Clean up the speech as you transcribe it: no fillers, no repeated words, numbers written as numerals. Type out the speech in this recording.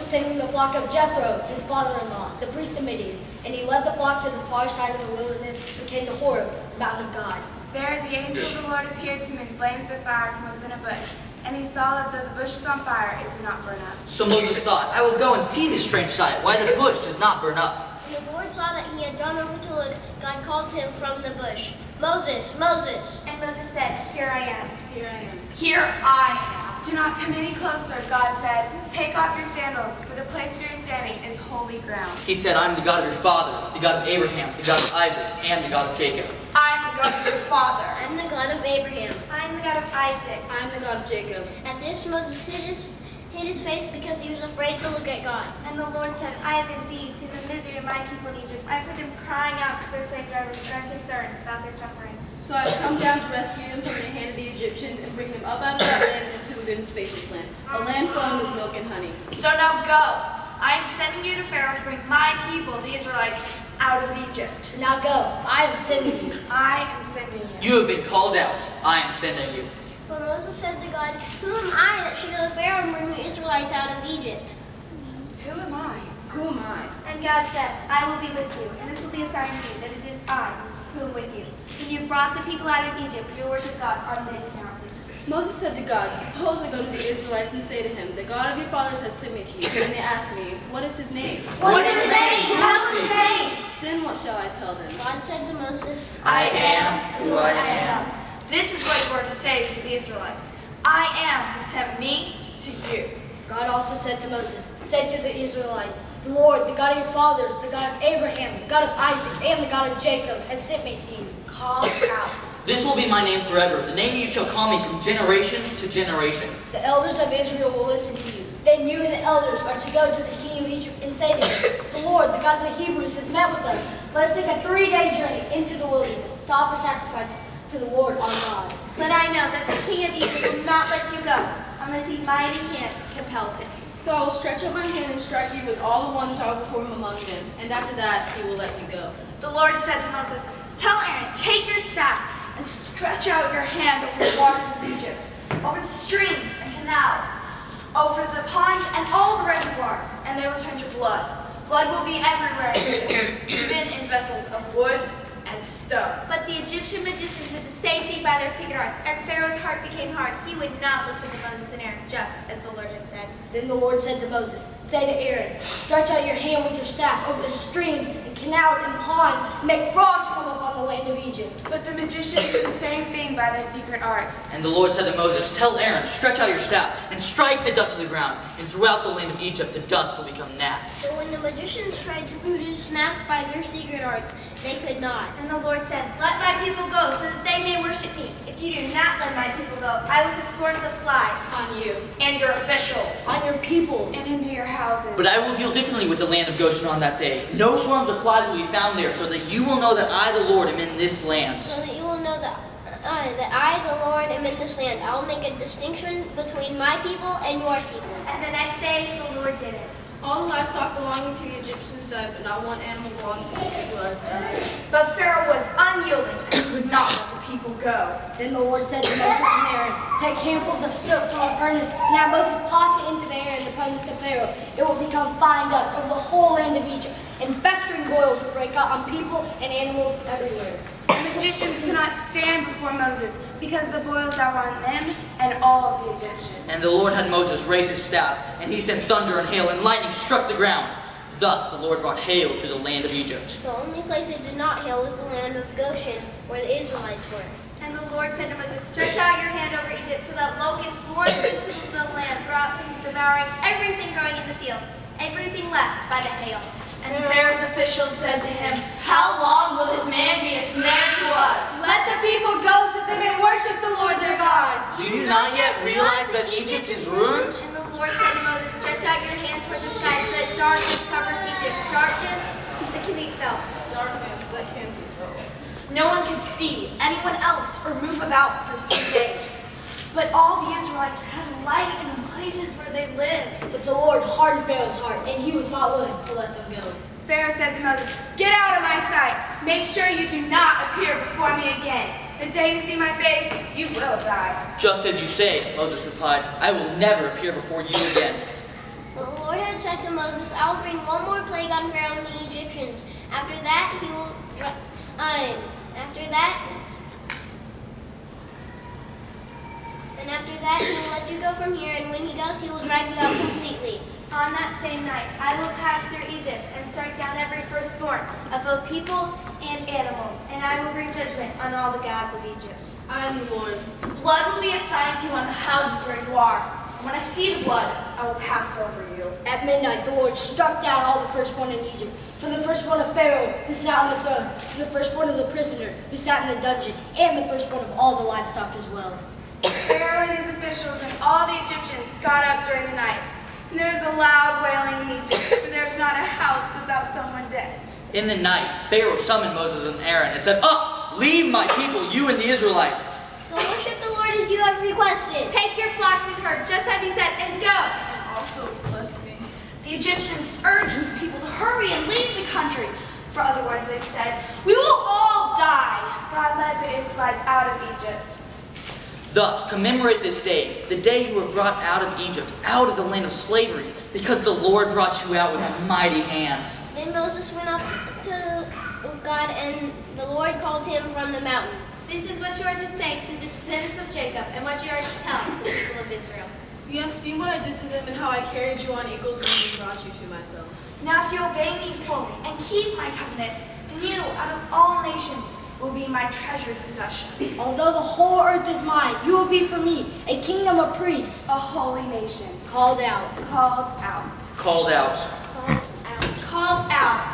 was tending the flock of Jethro, his father-in-law, the priest of Midian, and he led the flock to the far side of the wilderness and came to Horeb, the mountain of God. There the angel of the Lord appeared to him in flames of fire from within a bush, and he saw that though the bush was on fire, it did not burn up. So Moses thought, I will go and see this strange sight, why the bush does not burn up. When the Lord saw that he had gone over to look, God called to him from the bush, Moses, Moses. And Moses said, Here I am. Here I am. Here I am. Do not come any closer, God said. Take off your sandals, for the place where you're standing is holy ground. He said, I am the God of your fathers, the God of Abraham, the God of Isaac, and the God of Jacob. I am the God of your father. I'm the God of Abraham. I am the God of Isaac. I am the God of Jacob. At this, Moses hid his face because he was afraid to look at God. And the Lord said, I have indeed seen the misery of my people in Egypt. I've heard them crying out because they're slave drivers, and I'm concerned about their suffering. So I have come down to rescue them from the hand of the Egyptians and bring them up out of that land and into a good and spacious land, a land flowing with milk and honey. So now go. I am sending you to Pharaoh to bring my people, the Israelites, out of Egypt. So now go, I am sending you. I am sending you. You have been called out, I am sending you. But Moses said to God, Who am I that should go to Pharaoh and bring the Israelites out of Egypt? Who am I? Who am I? And God said, I will be with you, and this will be a sign to you that it is I who am with you. When you have brought the people out of Egypt, you will worship God on this mountain. Moses said to God, Suppose I go to the Israelites and say to him, The God of your fathers has sent me to you. And they ask me, What is his name? What is his name? Tell us his name. Then what shall I tell them? God said to Moses, I am who I am. This is what you are to say to the Israelites. I am has sent me to you. God also said to Moses, say to the Israelites, the Lord, the God of your fathers, the God of Abraham, the God of Isaac, and the God of Jacob, has sent me to you. Call out. This will be my name forever, the name you shall call me from generation to generation. The elders of Israel will listen to you. Then you and the elders are to go to the king of Egypt and say to him, the Lord, the God of the Hebrews, has met with us. Let us take a 3-day journey into the wilderness to offer sacrifice to the Lord our God. But I know that the king of Egypt will not let you go unless his mighty hand compels him. So I will stretch out my hand and strike you with all the wonders I will perform among them, and after that he will let you go. The Lord said to Moses, tell Aaron, take your staff and stretch out your hand over the waters of Egypt, over the streams and canals, over the ponds and all the reservoirs, and they will turn to blood. Blood will be everywhere in Egypt, even in vessels of wood and stone. But the Egyptian magicians did the same thing by their secret arts, and Pharaoh's heart became hard. He would not listen to Moses and Aaron, just as the Lord had said. Then the Lord said to Moses, say to Aaron, stretch out your hand with your staff over the streams and canals and ponds, and make frogs come up on the land of Egypt. But the magicians did the same thing by their secret arts. And the Lord said to Moses, tell Aaron, stretch out your staff and strike the dust of the ground, and throughout the land of Egypt the dust will become gnats. So when the magicians tried to produce gnats by their secret arts, they could not. And the Lord said, let my people go so that they may worship me. If you do not let my people go, I will send swarms of flies On you. and your officials. On your people. And into your houses. But I will deal differently with the land of Goshen on that day. No swarms of flies will be found there, so that you will know that I, the Lord, am in this land. So that you will know that I, the Lord, am in this land. I will make a distinction between my people and your people. And the next day, the Lord did it. All the livestock belonging to the Egyptians died, but not one animal belonging to the Israelites died. But Pharaoh was unyielding and would not let the people go. Then the Lord said to Moses and Aaron, take handfuls of soot from a furnace, and have Moses toss it into the air in the presence of Pharaoh. It will become fine dust over the whole land of Egypt, and festering boils will break out on people and animals everywhere. The magicians could not stand before Moses because the boils that were on them and all of the Egyptians. And the Lord had Moses raise his staff, and he sent thunder and hail, and lightning struck the ground. Thus the Lord brought hail to the land of Egypt. The only place it did not hail was the land of Goshen, where the Israelites were. And the Lord said to Moses, stretch out your hand over Egypt so that locusts swarmed into the land, devouring everything growing in the field, everything left by the hail. And Pharaoh's officials said to him, how long will this man be a snare to us? Let the people go so that they may worship the Lord their God. Do you not yet realize that Egypt is ruined? And the Lord said to Moses, stretch out your hand toward the sky so that darkness covers Egypt, darkness that can be felt. Darkness that can be felt. No one could see anyone else or move about for 3 days. But all the Israelites had light in the places where they lived. But the Lord hardened Pharaoh's heart, and he was not willing to let them go. Pharaoh said to Moses, get out of my sight. Make sure you do not appear before me again. The day you see my face, you will die. Just as you say, Moses replied, I will never appear before you again. The Lord had said to Moses, I will bring one more plague on Pharaoh and the Egyptians. After that, he will let you go from here, and when he does, he will drive you out completely. On that same night, I will pass through Egypt and strike down every firstborn of both people and animals, and I will bring judgment on all the gods of Egypt. I am the Lord. Blood will be assigned to you on the houses where you are. When I see the blood, I will pass over you. At midnight, the Lord struck down all the firstborn in Egypt, from the firstborn of Pharaoh, who sat on the throne, to the firstborn of the prisoner, who sat in the dungeon, and the firstborn of all the livestock as well. Pharaoh and his officials and all the Egyptians got up during the night. And there was a loud wailing in Egypt, for there is not a house without someone dead. In the night, Pharaoh summoned Moses and Aaron and said, Up! Leave my people, you and the Israelites. Go worship the Lord as you have requested. Take your flocks and herds, just as you said, and go. And also bless me. The Egyptians urged the people to hurry and leave the country, for otherwise, they said, we will all die. God led the Israelites out of Egypt. Thus, commemorate this day, the day you were brought out of Egypt, out of the land of slavery, because the Lord brought you out with a mighty hand. Then Moses went up to God, and the Lord called him from the mountain. This is what you are to say to the descendants of Jacob, and what you are to tell the people of Israel. You have seen what I did to them and how I carried you on eagle's wings and brought you to myself. Now if you obey me fully and keep my covenant, then you, out of all nations, will be my treasured possession. Although the whole earth is mine, you will be for me a kingdom of priests, A holy nation, called out. called out. Called out. Called out. Called out.